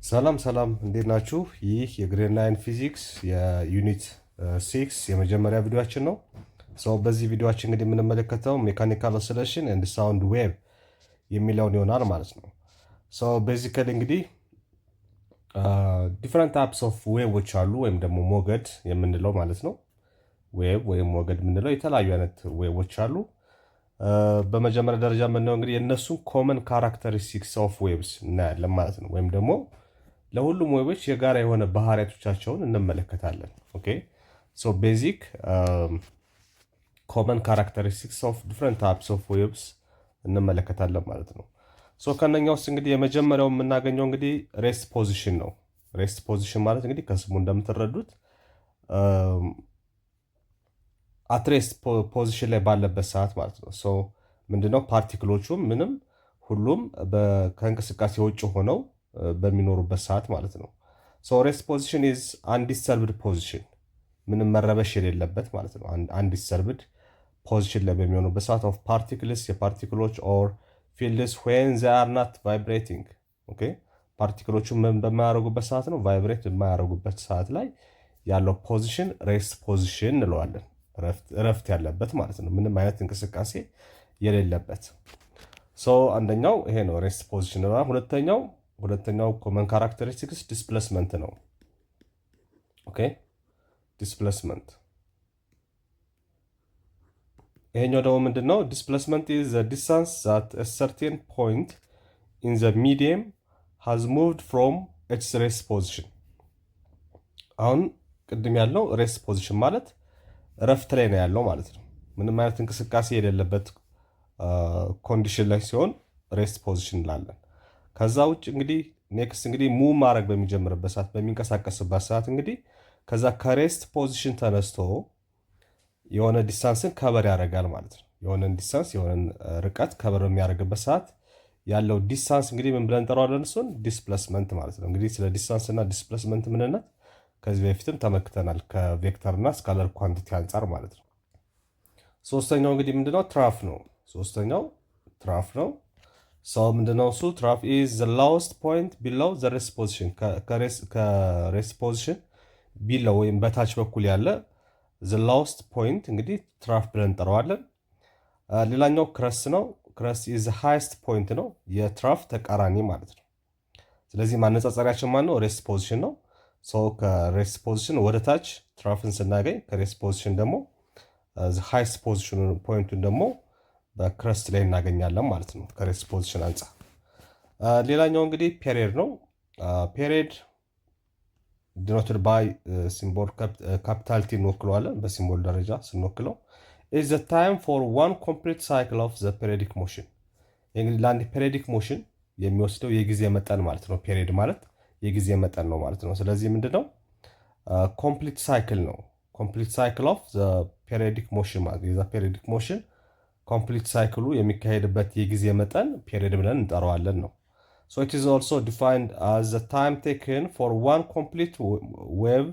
ሰላም ሰላም እንዴት ናችሁ? ይህ የግሬድ 9 ፊዚክስ የዩኒት 6 የመጀመሪያ ቪዲዮአችን ነው። በዚህ ቪዲዮአችን እንግዲህ የምንመለከተው ሜካኒካል ኦሲሌሽን ኤንድ ሳውንድ ዌቭ የሚለውን ይሆናል ማለት ነው። ቤዚካሊ እንግዲህ ዲፍረንት ታይፕስ ኦፍ ዌቮች አሉ ወይም ደግሞ ሞገድ የምንለው ማለት ነው። ዌቭ ወይም ሞገድ የምንለው የተለያዩ አይነት ዌቮች አሉ። በመጀመሪያ ደረጃ የምናየው እንግዲህ የእነሱን ኮመን ካራክተሪስቲክስ ኦፍ ዌቭስ እናያለን ማለት ነው። ወይም ደግሞ ለሁሉም ዌቮች የጋራ የሆነ ባህሪያቶቻቸውን እንመለከታለን። ኦኬ ሶ ቤዚክ ኮመን ካራክተሪስቲክስ ኦፍ ዲፍረንት ታይፕስ ኦፍ ዌቭስ እንመለከታለን ማለት ነው። ከነኛ ውስጥ እንግዲህ የመጀመሪያው የምናገኘው እንግዲህ ሬስት ፖዚሽን ነው። ሬስት ፖዚሽን ማለት እንግዲህ ከስሙ እንደምትረዱት አትሬስት ፖዚሽን ላይ ባለበት ሰዓት ማለት ነው። ምንድነው ፓርቲክሎቹም ምንም ሁሉም ከእንቅስቃሴ ውጭ ሆነው በሚኖሩበት ሰዓት ማለት ነው። ሬስት ፖዚሽን ኢዝ አንዲስተርብድ ፖዚሽን፣ ምንም መረበሽ የሌለበት ማለት ነው። አንዲስተርብድ ፖዚሽን ላይ በሚሆኑበት ሰዓት ኦፍ ፓርቲክልስ የፓርቲክሎች ኦር ፊልድስ ዌን ዘይ አር ናት ቫይብሬቲንግ። ኦኬ ፓርቲክሎቹ ምን በማያደርጉበት ሰዓት ነው? ቫይብሬት በማያደርጉበት ሰዓት ላይ ያለው ፖዚሽን ሬስት ፖዚሽን እንለዋለን። እረፍት ያለበት ማለት ነው። ምንም አይነት እንቅስቃሴ የሌለበት። አንደኛው ይሄ ነው ሬስት ፖዚሽን ነው። ሁለተኛው ኮመን ካራክተሪስቲክስ ዲስፕሌስመንት ነው። ኦኬ ዲስፕሌስመንት። ይሄኛው ደግሞ ምንድነው? ዲስፕሌስመንት ኢዝ ዘ ዲስታንስ ዛት ኤ ሰርቴን ፖይንት ኢን ዘ ሚዲየም ሃዝ ሙቭድ ፍሮም ኢትስ ሬስት ፖዚሽን። አሁን ቅድም ያለው ሬስት ፖዚሽን ማለት እረፍት ላይ ነው ያለው ማለት ነው። ምንም አይነት እንቅስቃሴ የሌለበት ኮንዲሽን ላይ ሲሆን ሬስት ፖዚሽን እንላለን። ከዛ ውጭ እንግዲህ ኔክስት እንግዲህ ሙቭ ማድረግ በሚጀምርበት ሰዓት በሚንቀሳቀስበት ሰዓት እንግዲህ ከዛ ከሬስት ፖዚሽን ተነስቶ የሆነ ዲስታንስን ከበር ያደርጋል ማለት ነው። የሆነን ዲስታንስ የሆነን ርቀት ከበር በሚያደርግበት ሰዓት ያለው ዲስታንስ እንግዲህ ምን ብለን እንጠራዋለን? እሱን ዲስፕሌስመንት ማለት ነው። እንግዲህ ስለ ዲስታንስ እና ዲስፕሌስመንት ምንነት ከዚህ በፊትም ተመልክተናል ከቬክተር እና ስካለር ኳንቲቲ አንጻር ማለት ነው። ሶስተኛው እንግዲህ ምንድነው? ትራፍ ነው። ሶስተኛው ትራፍ ነው። ምንድነው እሱ? ትራፍ ኢዝ ዘ ሎወስት ፖይንት ቢሎው ዘ ሬስት ፖዚሽን፣ ከሬስት ፖዚሽን ቢሎው ወይም በታች በኩል ያለ ዘ ሎወስት ፖይንት እንግዲህ ትራፍ ብለን እንጠራዋለን። ሌላኛው ክረስት ነው። ክረስት ኢዝ ዘ ሃይስት ፖይንት ነው፣ የትራፍ ተቃራኒ ማለት ነው። ስለዚህ ማነጻጸሪያችን ማን ነው? ሬስት ፖዚሽን ነው። ከሬስት ፖዚሽን ወደ ታች ትራፍን ስናገኝ ከሬስት ፖዚሽን ደግሞ ሃይስት ፖዚሽን ፖይንቱን ደግሞ በክረስት ላይ እናገኛለን ማለት ነው ከሬስት ፖዚሽን አንጻር። ሌላኛው እንግዲህ ፔሪድ ነው። ፔሪድ ዲኖትድ ባይ ሲምቦል ካፒታል ቲ እንወክለዋለን። በሲምቦል ደረጃ ስንወክለው ኢዝ ዘ ታይም ፎር ዋን ኮምፕሊት ሳይክል ኦፍ ዘ ፔሪዲክ ሞሽን። እንግዲህ ለአንድ ፔሪዲክ ሞሽን የሚወስደው የጊዜ መጠን ማለት ነው። ፔሪድ ማለት የጊዜ መጠን ነው ማለት ነው። ስለዚህ ምንድነው? ኮምፕሊት ሳይክል ነው። ኮምፕሊት ሳይክል ኦፍ ዘ ፔሪዲክ ሞሽን ማለት የዛ ፔሪዲክ ሞሽን ኮምፕሊት ሳይክሉ የሚካሄድበት የጊዜ መጠን ፔሪድ ብለን እንጠራዋለን ነው። ኢት ኢዝ ኦልሶ ዲፋይንድ አዝ ዘ ታይም ቴክን ፎር ዋን ኮምፕሊት ዌቭ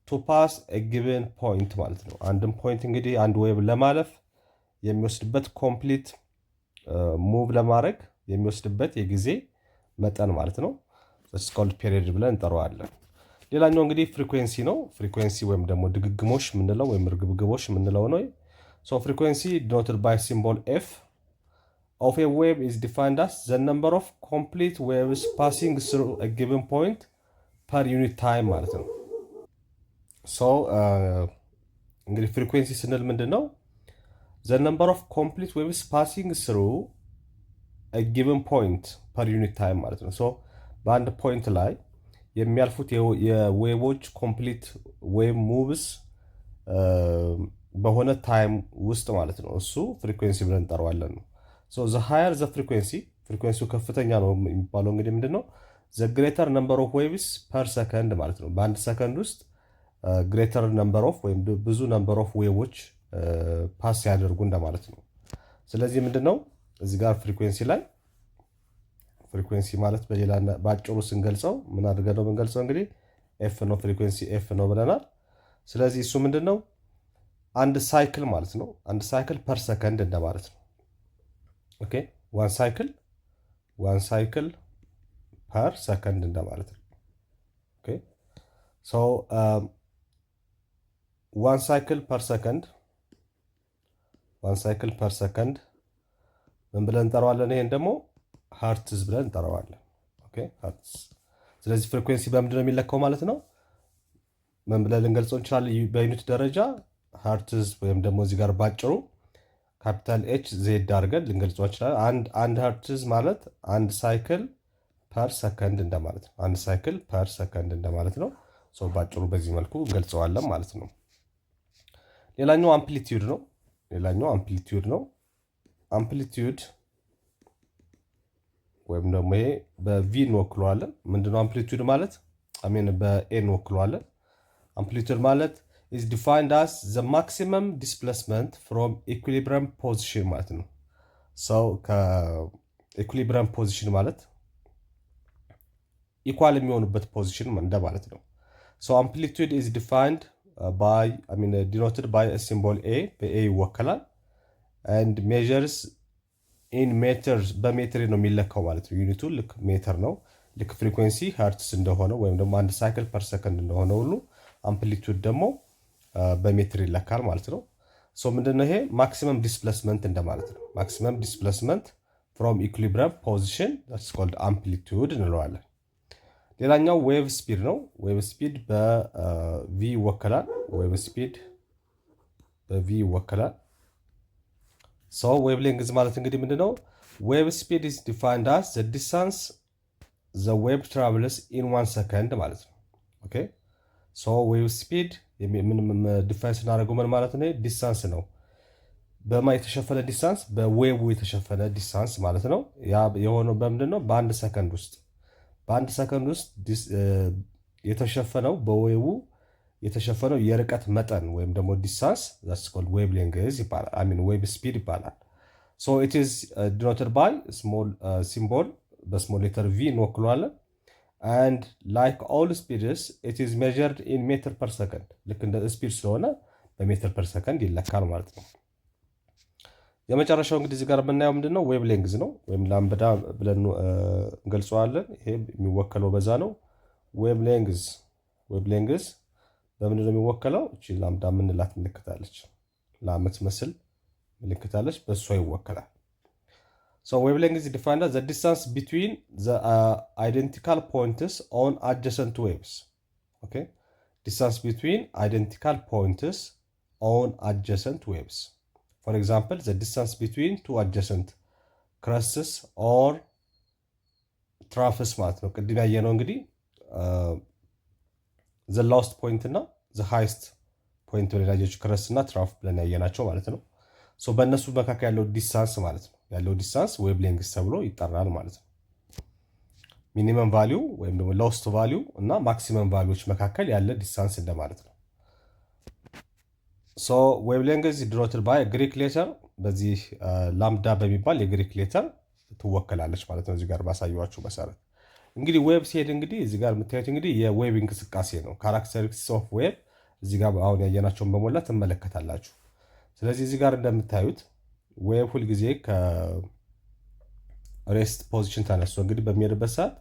ቱ ፓስ ኤ ጊቨን ፖይንት ማለት ነው። አንድም ፖይንት እንግዲህ አንድ ዌቭ ለማለፍ የሚወስድበት ኮምፕሊት ሙቭ ለማድረግ የሚወስድበት የጊዜ መጠን ማለት ነው። ስኮልድ ፔሪድ ብለን እንጠራዋለን። ሌላኛው እንግዲህ ፍሪኩዌንሲ ነው። ፍሪኩዌንሲ ወይም ደግሞ ድግግሞሽ የምንለው ወይም ርግብግቦሽ የምንለው ነው። ፍሪኩዌንሲ ዲኖትድ ባይ ሲምቦል ኤፍ ኦፍ ኤ ዌቭ ኢዝ ዲፋይንድ አስ ዘ ነምበር ኦፍ ኮምፕሊት ዌቭስ ፓሲንግ ስሩ ኤ ጊቨን ፖይንት ፐር ዩኒት ታይም ማለት ነው። እንግዲህ ፍሪኩዌንሲ ስንል ምንድን ነው? ዘ ነምበር ኦፍ ኮምፕሊት ዌቭስ ፓሲንግ ስሩ ኤ ጊቨን ፖይንት ፐር ዩኒት ታይም ማለት ነው። በአንድ ፖይንት ላይ የሚያልፉት የዌቮች ኮምፕሊት ዌቭ ሙቭስ በሆነ ታይም ውስጥ ማለት ነው። እሱ ፍሪኩዌንሲ ብለን እንጠራዋለን ነው። ዘ ሃየር ዘ ፍሪኩዌንሲ፣ ፍሪኩዌንሲው ከፍተኛ ነው የሚባለው እንግዲህ ምንድነው? ዘ ግሬተር ነምበር ኦፍ ዌቭስ ፐር ሰከንድ ማለት ነው። በአንድ ሰከንድ ውስጥ ግሬተር ነምበር ኦፍ ወይም ብዙ ነምበር ኦፍ ዌቮች ፓስ ያደርጉ እንደማለት ነው። ስለዚህ ምንድነው እዚህ ጋር ፍሪኩዌንሲ ላይ ፍሪኩዌንሲ ማለት በአጭሩ ስንገልጸው ምን አድርገን ነው የምንገልጸው? እንግዲህ ኤፍ ነው፣ ፍሪኩዌንሲ ኤፍ ነው ብለናል። ስለዚህ እሱ ምንድነው? አንድ ሳይክል ማለት ነው። አንድ ሳይክል ፐር ሰከንድ እንደማለት ነው። ኦኬ ዋን ሳይክል ፐር ሰከንድ እንደማለት ነው። ሶ 1 ሳይክል ፐር ሰከንድ ምን ብለን እንጠራዋለን? ይሄን ደግሞ ሀርትዝ ብለን እንጠራዋለን። ኦኬ ሀርትዝ። ስለዚህ ፍሪኩዌንሲ በምንድን ነው የሚለካው ማለት ነው? ምን ብለን ልንገልጸው እንችላለን? በዩኒት ደረጃ ሀርትዝ ወይም ደግሞ እዚህ ጋር ባጭሩ ካፒታል ኤች ዜድ አድርገን ልንገልጸው እንችላለን። አንድ ሀርትዝ ማለት አንድ ሳይክል ፐር ሰከንድ እንደማለት ነው። አንድ ሳይክል ፐር ሰከንድ እንደማለት ነው። ባጭሩ በዚህ መልኩ እንገልጸዋለን ማለት ነው። ሌላኛው አምፕሊቲዩድ ነው። አምፕሊቲዩድ ወይም ደግሞ ይሄ በቪ እንወክለዋለን። ምንድነው አምፕሊቲዩድ ማለት? በኤ እንወክለዋለን። አምፕሊቲዩድ ማለት is defined as the maximum displacement from equilibrium position ማለት ነው። ከኢኩሊብሪየም ፖዚሽን ማለት ኢኳል የሚሆኑበት ፖዚሽን እንደማለት ነው። አምፕሊቲዩድ is defined denoted by a symbol A በኤ ይወከላል and measures in meters በሜትር ነው የሚለካው ማለት ነው። ዩኒቱ ልክ ሜትር ነው። ልክ ፍሪኩዌንሲ ሄርትስ እንደሆነ ወይም ደግሞ አንድ ሳይክል ፐር ሰከንድ እንደሆነ ሁሉ አምፕሊቲዩድ ደግሞ በሜትር ይለካል ማለት ነው። ምንድነው ይሄ? ማክሲመም ዲስፕሌስመንት እንደማለት ነው። ማክሲመም ዲስፕሌስመንት ፍሮም ኢኩሊብሪየም ፖዚሽን that's called አምፕሊቲዩድ እንለዋለን። ሌላኛው ዌቭ ስፒድ ነው። ዌቭ ስፒድ በቪ ይወከላል። ዌቭ ሌንግዝ ማለት እንግዲህ ምንድነው? ዌቭ ስፒድ is defined as the distance the wave travels in 1 second ማለት ነው። ኦኬ ዌቭ ስፒድ ዲፋይን ስናደርገው ምን ማለት ነው? ዲስታንስ ነው። በማ የተሸፈነ ዲስታንስ፣ በዌቭ የተሸፈነ ዲስታንስ ማለት ነው። ያ የሆነው በምንድን ነው? በአንድ ሰከንድ ውስጥ የተሸፈነው በዌቭ የተሸፈነው የርቀት መጠን ወይም ደግሞ ዲስታንስ that's called wave length ይባላል። wave speed ይባላል። it is denoted by small symbol በስሞል ሌተር ቪ እንወክለዋለን። and like all speeds it is measured in meter per second ልክ እንደ ስፒድ ስለሆነ በሜትር ፐር ሰከንድ ይለካል ማለት ነው። የመጨረሻው እንግዲህ እዚህ ጋር የምናየው ምንድነው? ዌቭ ሌንግዝ ነው ወይም ላምዳ ብለን እንገልጸዋለን። ይሄ የሚወከለው በዛ ነው። ዌቭ ሌንግዝ በምንድነው የሚወከለው? እቺ ላምዳ የምንላት ምልክታለች፣ ላምትመስል ምልክታለች፣ በእሷ ይወከላል። wave length is defined as the distance between the identical points on adjacent waves. Okay, distance between identical points on adjacent waves. For example, the distance between two adjacent crests or troughs ማለት ነው። ቅድም ያየነው እንግዲህ the lowest point እና the highest point ብለን ያየናቸው crest እና trough ብለን ያየናቸው ማለት ነው። በእነሱ መካከል ያለው ዲስታንስ ማለት ነው። ያለው ዲስታንስ ዌቭ ሌንግዝ ተብሎ ይጠራል ማለት ነው። ሚኒመም ቫሊዩ ወይም ደግሞ ሎስት ቫሊዩ እና ማክሲመም ቫሊዩዎች መካከል ያለ ዲስታንስ እንደማለት ነው። ዌቭ ሌንግዝ ዲኖትድ ባይ ግሪክ ሌተር፣ በዚህ ላምዳ በሚባል የግሪክ ሌተር ትወከላለች ማለት ነው። እዚህ ጋር ባሳየኋችሁ መሰረት እንግዲህ ዌቭ ሲሄድ እንግዲህ እዚህ ጋር የምታዩት እንግዲህ የዌቭ እንቅስቃሴ ነው። ካራክተሪስቲክስ ኦፍ ዌቭ እዚህ ጋር አሁን ያየናቸውን በሞላ ትመለከታላችሁ። ስለዚህ እዚህ ጋር እንደምታዩት ዌቭ ሁልጊዜ ከሬስት ፖዚሽን ተነስቶ እንግዲህ በሚሄድበት ሰዓት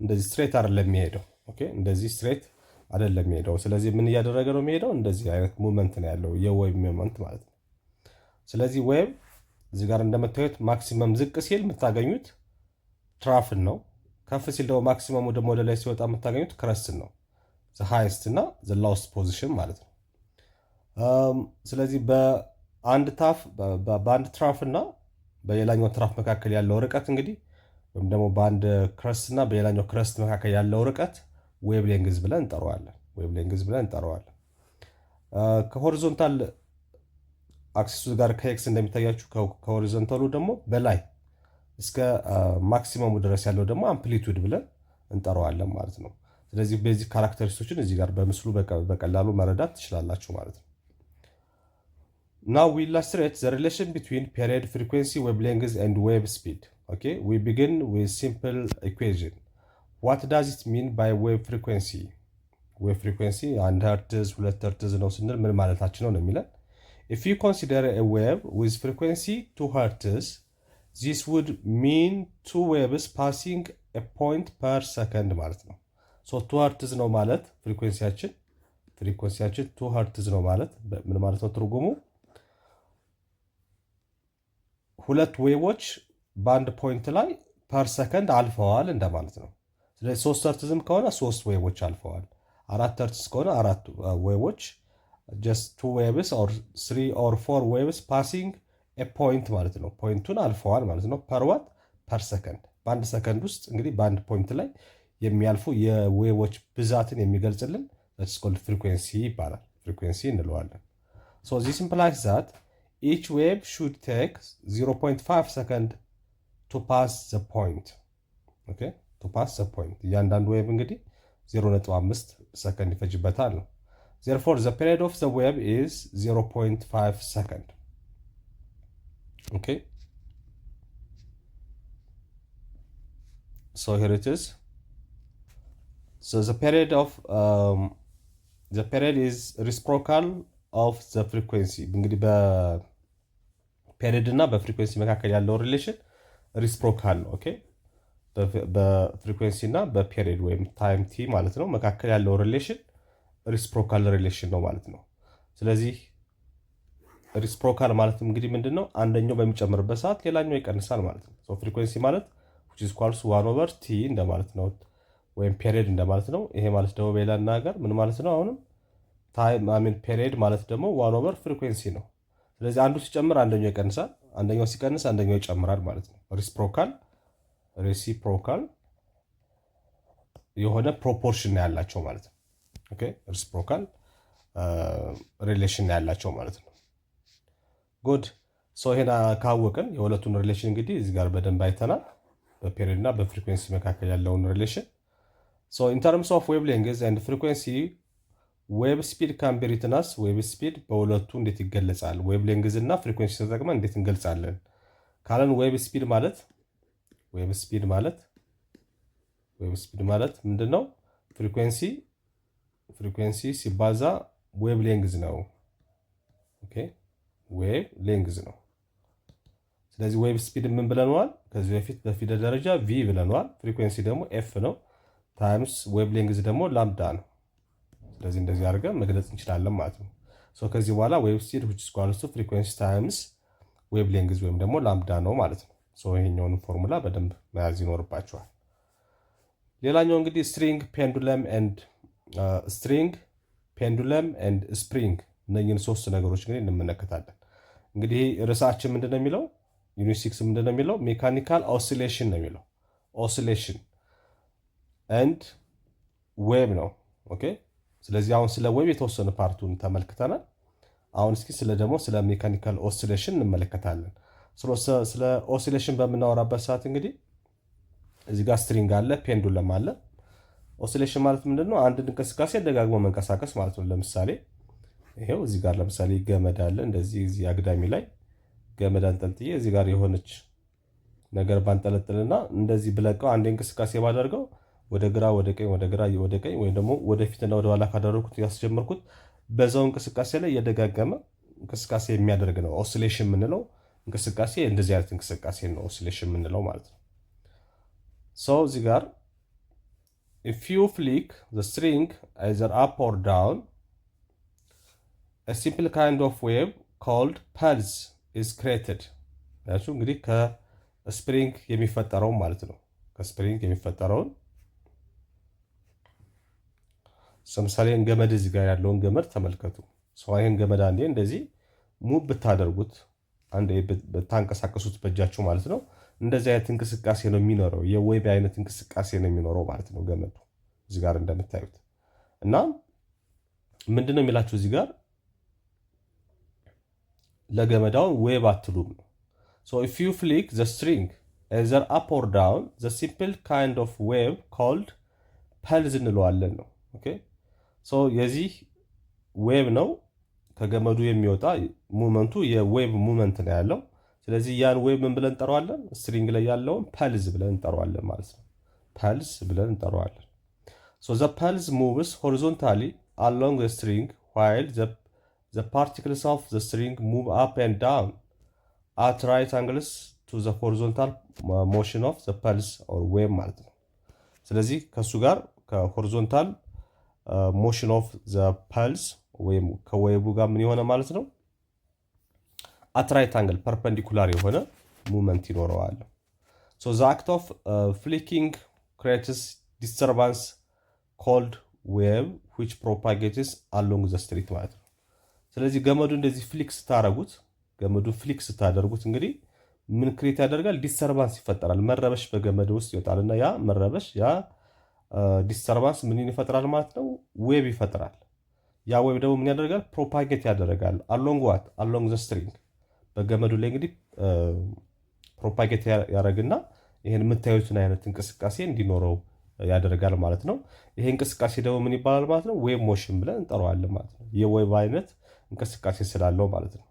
እንደዚህ ስትሬት አይደለም የሚሄደው። ኦኬ እንደዚህ ስትሬት አይደለም የሚሄደው። ስለዚህ ምን እያደረገ ነው የሚሄደው? እንደዚህ አይነት ሙቭመንት ነው ያለው፣ የዌቭ ሙቭመንት ማለት ነው። ስለዚህ ዌቭ እዚህ ጋር እንደምታዩት ማክሲመም ዝቅ ሲል የምታገኙት ትራፍን ነው። ከፍ ሲል ደግሞ ማክሲመሙ ደግሞ ወደ ላይ ሲወጣ የምታገኙት ክረስትን ነው። ዘ ሃይስት እና ዘ ላውስት ፖዚሽን ማለት ነው። ስለዚህ በአንድ ትራፍ እና በሌላኛው ትራፍ መካከል ያለው ርቀት እንግዲህ ወይም ደግሞ በአንድ ክረስት እና በሌላኛው ክረስት መካከል ያለው ርቀት ዌቭ ሌንግዝ ብለን እንጠራዋለን። ከሆሪዞንታል አክሲሱ ጋር ከኤክስ እንደሚታያችሁ ከሆሪዞንታሉ ደግሞ በላይ እስከ ማክሲመሙ ድረስ ያለው ደግሞ አምፕሊቱድ ብለን እንጠራዋለን ማለት ነው። ስለዚህ ቤዚክ ካራክተሪስቲክሶችን እዚህ ጋር በምስሉ በቀላሉ መረዳት ትችላላችሁ ማለት ነው። Now we illustrate the relation between period frequency, wave length and wave speed. Okay, we begin with simple equation. What does it mean by wave frequency? Wave frequency 1 Hz 2 Hz ነው ስንል ምን ማለታችን ነው የሚለን? If you consider a wave with frequency 2 Hz, this would mean 2 waves passing a point per second ማለት ነው። ሶ 2 ሄርትዝ ነው ማለት ፍሪኩዌንሲያችን 2 ሄርትዝ ነው ማለት ምን ማለት ነው ትርጉሙ? ሁለት ዌቮች በአንድ ፖይንት ላይ ፐር ሰከንድ አልፈዋል እንደማለት ነው። ስለዚህ 3 ሄርትዝም ከሆነ 3 ዌቮች አልፈዋል። 4 ሄርትዝ ከሆነ 4 ዌቮች just 2 waves or 3 or 4 waves passing a point ማለት ነው። ፖይንቱን አልፈዋል ማለት ነው። ፐር ዋት ፐር ሰከንድ በአንድ ሰከንድ ውስጥ እንግዲህ በአንድ ፖይንት ላይ የሚያልፉ የዌቮች ብዛትን የሚገልጽልን that's called frequency ይባላል። ፍሪኩዌንሲ እንለዋለን። so this implies that each wave should take 0.5 second to pass the point. okay to pass the point እያንዳንዱ ዌቭ እንግዲህ 0.5 ሰከንድ ይፈጅበታል ነው። therefore the period of the wave is 0.5 second. okay so here it is. So the period is reciprocal of the frequency. እንግዲህ በፔሪድ እና በፍሪኩዌንሲ መካከል ያለው ሪሌሽን ሪሲፕሮካል ነው። ኦኬ በፍሪኩዌንሲ እና በፔሪድ ወይም ታይም ቲ ማለት ነው መካከል ያለው ሪሌሽን ሪሲፕሮካል ሪሌሽን ነው ማለት ነው። ስለዚህ ሪሲፕሮካል ማለት እንግዲህ ምንድነው? አንደኛው በሚጨምርበት ሰዓት ሌላኛው ይቀንሳል ማለት ነው። ሶ ፍሪኩዌንሲ ማለት which is equals 1/t እንደማለት ነው ወይም ፔሪድ እንደማለት ነው። ይሄ ማለት ደግሞ በሌላ አነጋገር ምን ማለት ነው? አሁንም ታይም ፔሪድ ማለት ደግሞ 1/ፍሪኩዌንሲ ነው። ስለዚህ አንዱ ሲጨምር አንደኛው ይቀንሳል፣ አንደኛው ሲቀንስ አንደኛው ይጨምራል ማለት ነው። ሬሲፕሮካል የሆነ ፕሮፖርሽን ያላቸው ማለት ነው። ኦኬ ሬሲፕሮካል ሪሌሽን ያላቸው ማለት ነው። ጉድ ሶ ይሄን ካወቅን የሁለቱን ሪሌሽን እንግዲህ እዚህ ጋር በደንብ አይተናል። በፔሪድ እና በፍሪኩዌንሲ መካከል ያለውን ሪሌሽን ሶ ኢን ተርምስ ኦፍ ዌቭ ሌንግዝ ኤንድ ፍሪኩዌንሲ ዌቭ ስፒድ ካን ቢ ሪትን አስ ዌቭ ስፒድ በሁለቱ እንዴት ይገለጻል? ዌቭ ሌንግዝ እና ፍሪኩዌንሲ ተጠቅመን እንዴት እንገልጻለን ካለን ዌቭ ስፒድ ማለት ምንድነው? ፍሪኩዌንሲ ሲባዛ ዌቭ ሌንግዝ ነው። ኦኬ ዌቭ ሌንግዝ ነው። ስለዚህ ዌቭ ስፒድ ምን ብለነዋል? ከዚህ በፊት በፊደል ደረጃ ቪ ብለነዋል። ፍሪኩዌንሲ ደግሞ ኤፍ ነው ታይምስ ዌቭ ሌንግዝ ደግሞ ላምዳ ነው። ስለዚህ እንደዚህ አድርገን መግለጽ እንችላለን ማለት ነው። ሶ ከዚህ በኋላ ዌቭ ስፒድ which is equal to frequency times ዌቭ ሌንግዝ ወይም ደግሞ ላምዳ ነው ማለት ነው። ሶ ይሄኛውን ፎርሙላ በደንብ መያዝ ይኖርባቸዋል። ሌላኛው እንግዲህ ስትሪንግ ፔንዱለም ኤንድ ስፕሪንግ እነኝህን ሶስት ነገሮች እንግዲህ እንመለከታለን። እንግዲህ ርዕሳችን ምንድነው የሚለው ዩኒት 6 ምንድነው የሚለው ሜካኒካል ኦሲሌሽን ነው የሚለው ኦሲሌሽን ኤንድ ዌቭ ነው። ኦኬ ስለዚህ አሁን ስለ ዌቭ የተወሰነ ፓርቱን ተመልክተናል። አሁን እስኪ ስለ ሜካኒካል ኦሲሌሽን እንመለከታለን። ስለ ኦሲሌሽን በምናወራበት ሰዓት እንግዲህ እዚህ ጋር ስትሪንግ አለ፣ ፔንዱለም አለ። ኦሲሌሽን ማለት ምንድነው? አንድ እንቅስቃሴ ደጋግሞ መንቀሳቀስ ማለት ነው። ለምሳሌ ይሄው እዚህ ጋር ለምሳሌ ገመድ አለ። እንደዚህ እዚህ አግዳሚ ላይ ገመድ አንጠልጥዬ እዚህ ጋር የሆነች ነገር ባንጠለጥልና እንደዚህ ብለቀው አንድ እንቅስቃሴ ባደርገው ወደ ግራ ወደ ቀኝ ወደ ግራ ወደ ቀኝ ወይም ደግሞ ወደፊትና ወደ ኋላ ካደረኩት ያስጀመርኩት በዛው እንቅስቃሴ ላይ እየደጋገመ እንቅስቃሴ የሚያደርግ ነው ኦሲሌሽን የምንለው እንቅስቃሴ። እንደዚህ አይነት እንቅስቃሴ ነው ኦሲሌሽን የምንለው ማለት ነው። ሶ እዚህ ጋር if you flick the string either up or down a simple kind of wave called pulse is created። ያችሁ እንግዲህ ከስፕሪንግ የሚፈጠረው ማለት ነው። ከስፕሪንግ የሚፈጠረውን ለምሳሌ ገመድ እዚህ ጋር ያለውን ገመድ ተመልከቱ። ሰው ይሄን ገመድ አንዴ እንደዚህ ሙቭ ብታደርጉት አንዴ ብታንቀሳቀሱት በእጃችሁ ማለት ነው እንደዚህ አይነት እንቅስቃሴ ነው የሚኖረው። የዌቭ አይነት እንቅስቃሴ ነው የሚኖረው ማለት ነው ገመዱ እዚህ ጋር እንደምታዩት። እና ምንድነው የሚላችሁ እዚህ ጋር ለገመዳው ዌቭ አትሉም ነው። so if you flick the string either up or down the simple kind of wave called pulse እንለዋለን ነው። ኦኬ ሶ የዚህ ዌቭ ነው ከገመዱ የሚወጣ ሙቭመንቱ የዌቭ ሙቭመንት ነው ያለው። ስለዚህ ያን ዌቭ ምን ብለን እንጠራዋለን? ስትሪንግ ላይ ያለውን ፐልዝ ብለን እንጠራዋለን ማለት ነው። ፐልዝ ብለን እንጠራዋለን። so the pulse moves horizontally along the string while the particles of the string move up and down at right angles to the horizontal motion of the pulse or wave ማለት ነው። ስለዚህ ከሱ ጋር ከሆሪዞንታል ሞሽን ኦፍ ዘ ፐልስ ወይም ከዌቡ ጋር ምን የሆነ ማለት ነው አት ራይት አንግል ፐርፐንዲኩላር የሆነ ሙቭመንት ይኖረዋል። ሶ ዘ አክት ኦፍ ፍሊኪንግ ክሬትስ ዲስተርባንስ ኮልድ ዌቭ ዊች ፕሮፓጌትስ አሎንግ ዘ ስትሪት ማለት ነው። ስለዚህ ገመዱ እንደዚህ ፍሊክስ ስታደርጉት እንግዲህ ምን ክሬት ያደርጋል? ዲስተርባንስ ይፈጠራል። መረበሽ በገመድ ውስጥ ይወጣል እና ያ መረበሽ ዲስተርባንስ ምን ይፈጥራል ማለት ነው? ዌብ ይፈጥራል። ያ ዌብ ደግሞ ምን ያደርጋል? ፕሮፓጌት ያደርጋል አሎንግ ዘ ስትሪንግ በገመዱ ላይ እንግዲህ ፕሮፓጌት ያደርግና ይህን የምታዩትን አይነት እንቅስቃሴ እንዲኖረው ያደርጋል ማለት ነው። ይሄ እንቅስቃሴ ደግሞ ምን ይባላል ማለት ነው? ዌብ ሞሽን ብለን እንጠራዋለን ማለት ነው። የዌብ አይነት እንቅስቃሴ ስላለው ማለት ነው።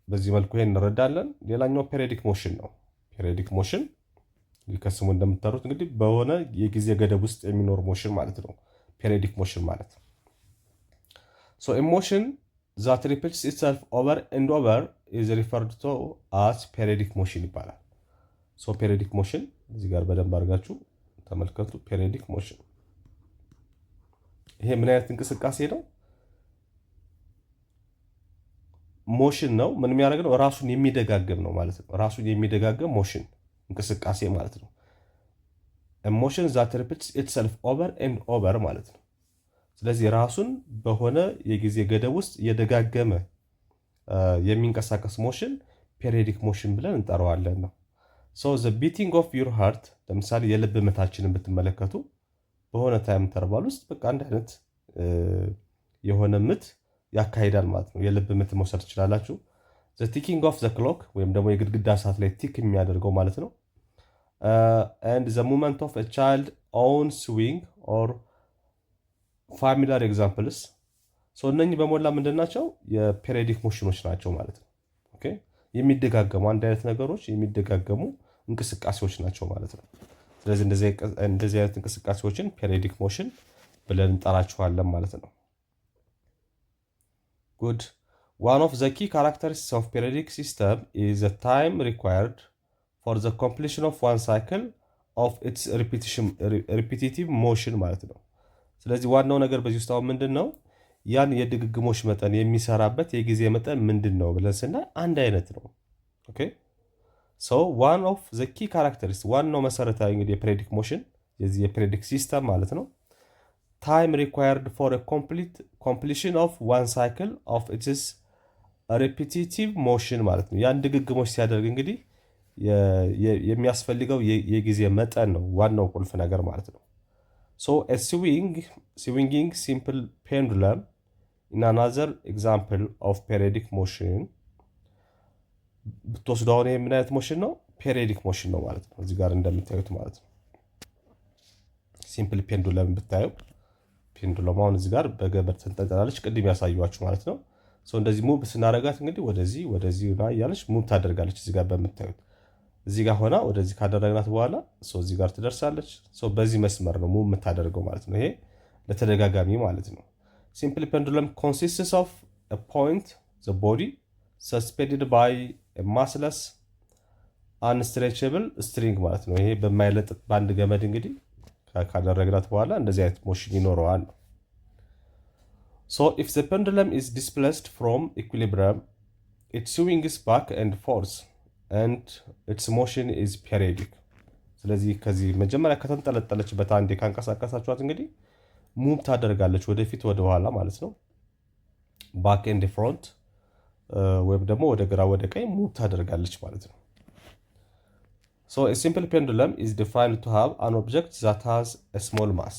በዚህ መልኩ ይሄን እንረዳለን። ሌላኛው ፔሪዮዲክ ሞሽን ነው። ፔሪዮዲክ ሞሽን ከስሙ እንደምታሩት እንግዲህ በሆነ የጊዜ ገደብ ውስጥ የሚኖር ሞሽን ማለት ነው። ፔሪዮዲክ ሞሽን ማለት ሞሽን ዛት ሪፒትስ ኢትሰልፍ ኦቨር ኤንድ ኦቨር ኢዝ ሪፈርድ ቱ አስ ፔሪዮዲክ ሞሽን ይባላል። ፔሪዮዲክ ሞሽን እዚህ ጋር በደንብ አድርጋችሁ ተመልከቱ። ፔሪዮዲክ ሞሽን ይሄ ምን አይነት እንቅስቃሴ ነው? ሞሽን ነው። ምን የሚያደርግ ነው? ራሱን የሚደጋገም ነው ማለት ነው። ራሱን የሚደጋገም ሞሽን እንቅስቃሴ ማለት ነው። ሞሽን ዛት ሪፒትስ ኢትሰልፍ ኦቨር ኤንድ ኦቨር ማለት ነው። ስለዚህ ራሱን በሆነ የጊዜ ገደብ ውስጥ የደጋገመ የሚንቀሳቀስ ሞሽን ፔሪዮዲክ ሞሽን ብለን እንጠራዋለን ነው። ዘ ቢቲንግ ኦፍ ዩር ሃርት ለምሳሌ የልብ ምታችንን ብትመለከቱ በሆነ ታይም ኢንተርቫል ውስጥ በቃ አንድ አይነት የሆነ ምት ያካሂዳል ማለት ነው። የልብ ምት መውሰድ ትችላላችሁ። ዘ ቲኪንግ ኦፍ ዘ ክሎክ ወይም ደግሞ የግድግዳ ሰዓት ላይ ቲክ የሚያደርገው ማለት ነው። ኤንድ ዘ ሙቭመንት ኦፍ ቻይልድ ኦን ስዊንግ ኦር ፋሚሊያር ኤግዛምፕልስ። እነኚህ በሞላ ምንድን ናቸው? የፔሪዮዲክ ሞሽኖች ናቸው ማለት ነው። የሚደጋገሙ አንድ አይነት ነገሮች የሚደጋገሙ እንቅስቃሴዎች ናቸው ማለት ነው። ስለዚህ እንደዚህ አይነት እንቅስቃሴዎችን ፔሪዮዲክ ሞሽን ብለን እንጠራቸዋለን ማለት ነው። ጉድ ዋን ኦፍ ዘ ኪ ካራክተሪስቲክስ ኦፍ ፔሪዮዲክ ሲስተም ኢዝ ዘ ታይም ሪኳየርድ ፎር ዘ ኮምፕሊሽን ኦፍ ዋን ሳይክል ኦፍ ኢትስ ሪፒቲቲቭ ሞሽን ማለት ነው። ስለዚህ ዋናው ነገር በዚህ ውስጥ አሁን ምንድን ነው? ያን የድግግሞሽ መጠን የሚሰራበት የጊዜ መጠን ምንድን ነው ብለን ስናይ አንድ አይነት ነው። ዋን ኦፍ ዘ ኪ ካራክተሪስቲክስ ዋናው መሰረታዊ እንግዲህ የፔሪዮዲክ ሞሽን የዚህ የፔሪዮዲክ ሲስተም ማለት ነው ታይም ሪኳየርድ ፎር ኮምፕሊሽን ኦፍ ዋን ሳይክል ኦፍ ኢትስ ሪፒቲቲቭ ሞሽን ማለት ነው። ያን ድግግሞሽ ሲያደርግ እንግዲህ የሚያስፈልገው የጊዜ መጠን ነው ዋናው ቁልፍ ነገር ማለት ነው። swinging simple pendulum in another example of periodic motion ብትወስዱ አሁን ይሄ ምን አይነት ሞሽን ነው? ፔሪዮዲክ ሞሽን ነው ማለት ነው። እዚህ ጋር እንደምታዩት ማለት ነው። ሲምፕል ፔንዱለም ብታዩ ፔንዱለም አሁን እዚህ ጋር በገመድ ተንጠልጥላለች፣ ቅድም ያሳዩዋችሁ ማለት ነው። እንደዚህ ሙቭ ስናደርጋት እንግዲህ ወደዚህ ና እያለች ሙቭ ታደርጋለች። እዚህ ጋር በምታዩት እዚህ ጋር ሆና ወደዚህ ካደረግናት በኋላ እዚህ ጋር ትደርሳለች። በዚህ መስመር ነው ሙቭ የምታደርገው ማለት ነው። ይሄ ለተደጋጋሚ ማለት ነው። ሲምፕል ፔንዱለም ኮንሲስትስ ኦፍ a point the body suspended by a massless unstretchable string ማለት ነው። ይሄ በማይለጥጥ በአንድ ገመድ እንግዲህ ካደረግናት በኋላ እንደዚህ አይነት ሞሽን ይኖረዋል። if the pendulum is displaced from equilibrium it swings back and forth and its motion is periodic። ስለዚህ ከዚህ መጀመሪያ ከተንጠለጠለችበት አንዴ ካንቀሳቀሳችኋት እንግዲህ ሙቭ ታደርጋለች ወደፊት ወደ ኋላ ማለት ነው። ባክ ኤንድ ፍሮንት ወይም ደግሞ ወደ ግራ ወደ ቀኝ ሙቭ ታደርጋለች ማለት ነው። a simple pendulum is defined to have an object that has a small mass.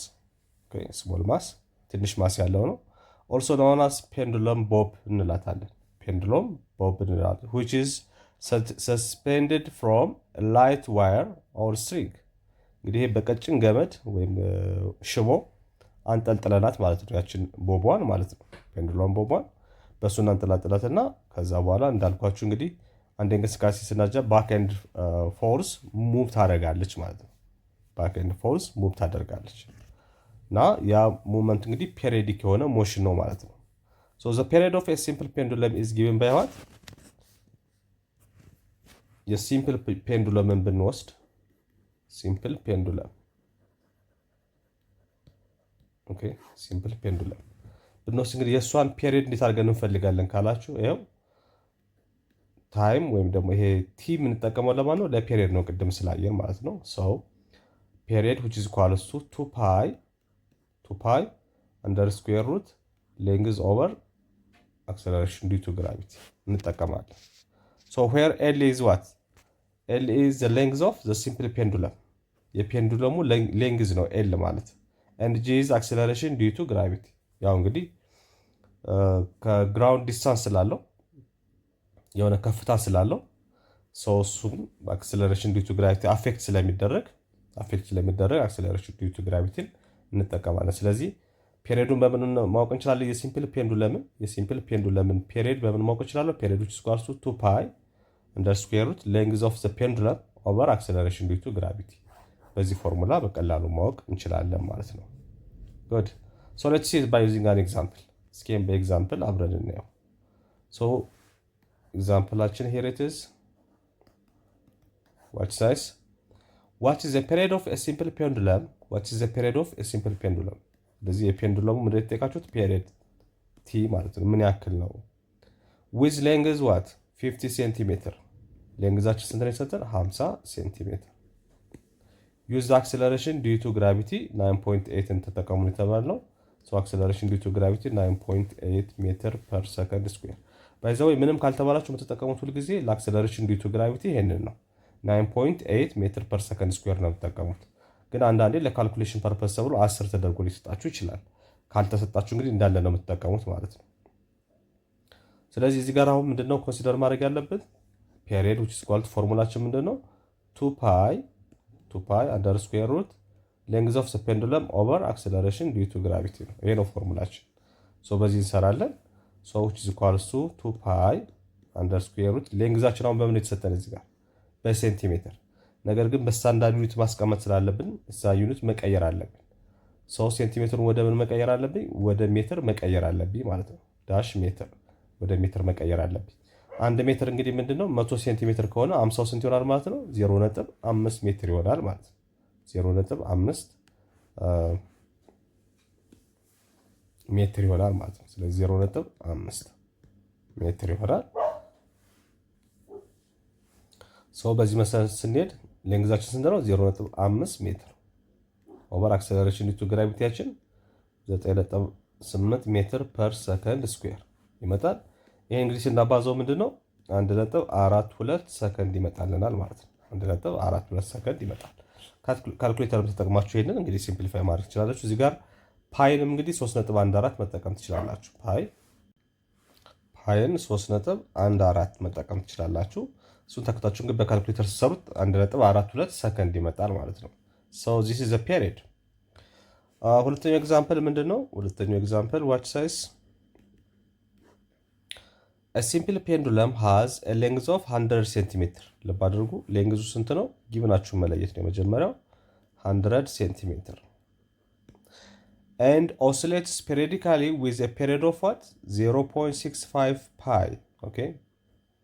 small mass ትንሽ ማስ ያለው ነው። also known as pendulum bob እንላታለን። pendulum bob እንላታለን which is suspended from a light wire or string። እንግዲህ በቀጭን ገመድ ወይም ሽቦ አንጠልጥለናት ማለት ነው። ያችን ቦቧን ማለት ነው። ፔንዱለም ቦቧን በሱን አንጠላጥላትና ከዛ በኋላ እንዳልኳችሁ እንግዲህ አንድ እንቅስቃሴ ስናጃ ባክ ኤንድ ፎርስ ሙቭ ታደርጋለች ማለት ነው። ባክ ኤንድ ፎርስ ሙቭ ታደርጋለች እና ያ ሙቭመንት እንግዲህ ፔሪዮዲክ የሆነ ሞሽን ነው ማለት ነው። the period of a simple pendulum is given by what? የሲምፕል ፔንዱለምን ብንወስድ ሲምፕል ፔንዱለም ኦኬ ሲምፕል ፔንዱለም ብንወስድ እንግዲህ የእሷን ፔሪድ እንዴት አድርገን እንፈልጋለን ካላችሁ ይኸው ታይም ወይም ደግሞ ይሄ ቲ የምንጠቀመው ለማን ነው? ለፔሪድ ነው፣ ቅድም ስላየን ማለት ነው። ሰው ፔሪድ which is equals to 2 pi under square root length over acceleration due to gravity እንጠቀማለን። so where L is what? L is the length of the simple pendulum የፔንዱለሙ ሌንግዝ ነው L ማለት and G is acceleration due to gravity ያው እንግዲህ ከግራውንድ ዲስታንስ ስላለው የሆነ ከፍታ ስላለው ሰው እሱም አክሰለሬሽን ዲው ቱ ግራቪቲ አፌክት ስለሚደረግ አክሰለሬሽን ዲው ቱ ግራቪቲን እንጠቀማለን። ስለዚህ ፔሪዱን በምን ማወቅ እንችላለን? የሲምፕል ፔንዱለምን ፔሪድ በምን ማወቅ እንችላለን? ፔሪድ which is equal to 2 pi under square root length of the pendulum over acceleration due to gravity በዚህ ፎርሙላ በቀላሉ ማወቅ እንችላለን ማለት ነው። good so let's see it by using an example እስኪም በኤግዛምፕል አብረን እናየው። so ኤግዛምፕላችን here it is what size what is the period of a simple pendulum ስለዚህ የፔንዱለሙ ምንድን የተጠየቃችሁት ፔሪድ ቲ ማለት ነው ምን ያክል ነው with length what 50 ሴንቲሜትር ሌንግዛችን ስንት ነው የሰጠን 50 ሴንቲሜትር use the acceleration due to gravity 9.8 ተጠቀሙ የተባልነው so acceleration due to gravity 9.8 ሜትር per second square by the way ምንም ካልተባላችሁ የምትጠቀሙት ሁሉ ጊዜ ለአክሰለሬሽን ዲው ቱ ግራቪቲ ይሄንን ነው 9.8 ሜትር per second square ነው የምትጠቀሙት። ግን አንዳንዴ ለካልኩሌሽን ፐርፐስ ተብሎ 10 ተደርጎ ሊሰጣችሁ ይችላል። ካልተሰጣችሁ እንግዲህ እንዳለ ነው የምትጠቀሙት ማለት ነው። ስለዚህ እዚህ ጋር አሁን ምንድነው ኮንሲደር ማድረግ ያለብን ፔሪድ which is equal to ፎርሙላችን ምንድነው 2 pi under square root length of the pendulum over acceleration due to gravity ነው። ይሄ ነው ፎርሙላችን። ሶ በዚህ እንሰራለን። so which is equal to 2 pi under square root ሌንግዛችን አሁን በምን የተሰጠን እዚህ ጋር በሴንቲሜትር ነገር ግን በስታንዳርድ ዩኒት ማስቀመጥ ስላለብን እዛ ዩኒት መቀየር አለብን። so ሴንቲሜትሩን ወደ ምን መቀየር አለብኝ? ወደ ሜትር መቀየር አለብኝ ማለት ነው። ዳሽ ሜትር ወደ ሜትር መቀየር አለብኝ። አንድ ሜትር እንግዲህ ምንድነው 100 ሴንቲሜትር ከሆነ 50 ስንት ይሆናል ማለት ነው? 0.5 ሜትር ይሆናል ማለት ነው። 0.5 ሜትር ይሆናል ማለት ነው። ስለዚህ 0.5 ሜትር ይሆናል። ሰው በዚህ መሰረት ስንሄድ ሌንግዛችን ስንት ነው? 0.5 ሜትር ኦቨር አክሰለሬሽን ዲው ቱ ግራቪቲያችን 9.8 ሜትር ፐር ሰከንድ ስኩዌር ይመጣል። ይሄ እንግዲህ ስናባዛው ምንድነው 1.42 ሰከንድ ይመጣልናል ማለት ነው። 1.42 ሰከንድ ይመጣል። ካልኩሌተርም ተጠቅማችሁ ይሄንን እንግዲህ ሲምፕሊፋይ ማድረግ ትችላላችሁ። እዚህ ጋር ፓይንም እንግዲህ 3.14 መጠቀም ትችላላችሁ። ፓይን 3.14 መጠቀም ትችላላችሁ። እሱን ተከታችሁ ግን በካልኩሌተር ሲሰሩት 1.42 ሰከንድ ይመጣል ማለት ነው። so this is a period ሁለተኛው ኤግዛምፕል ምንድነው? ሁለተኛው ኤግዛምፕል watch size a simple pendulum has a length of 100 cm ልብ አድርጉ። ሌንግዙ ስንት ነው? ጊቭናችሁ መለየት ነው የመጀመሪያው 100 cm and oscillates periodically with a period of what 0.65 pi okay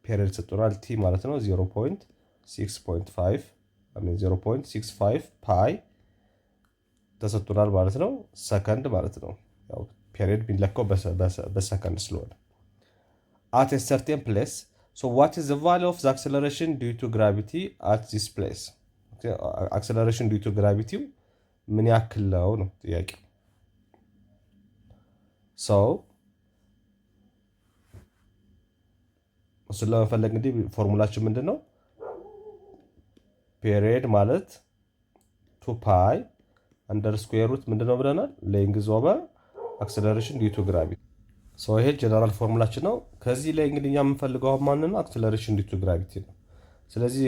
ፔሪድ ሰጥቶናል ቲ ማለት ነው 0.65 ፓይ ተሰጥቶናል ማለት ነው ሰከንድ ማለት ነው። ያው ፔሪድ ቢለካው በሰከንድ ስለሆነ at a certain place so what is the value of the acceleration due to gravity at this place okay acceleration due to gravity ምን ያክል ነው ጥያቄ so እሱን ለመፈለግ እንግዲህ ፎርሙላችን ምንድነው? ፔሪድ ማለት 2 ፓይ አንደር ስኩዌር ሩት ምንድነው ብለናል? ሌንግዝ ኦቨር አክሰለሬሽን ዲው ቱ ግራቪቲ። ሶ ይሄ ጀነራል ፎርሙላችን ነው። ከዚህ ላይ እንግዲህ እኛ የምንፈልገው ማን ነው? አክሰለሬሽን ዲው ቱ ግራቪቲ ነው። ስለዚህ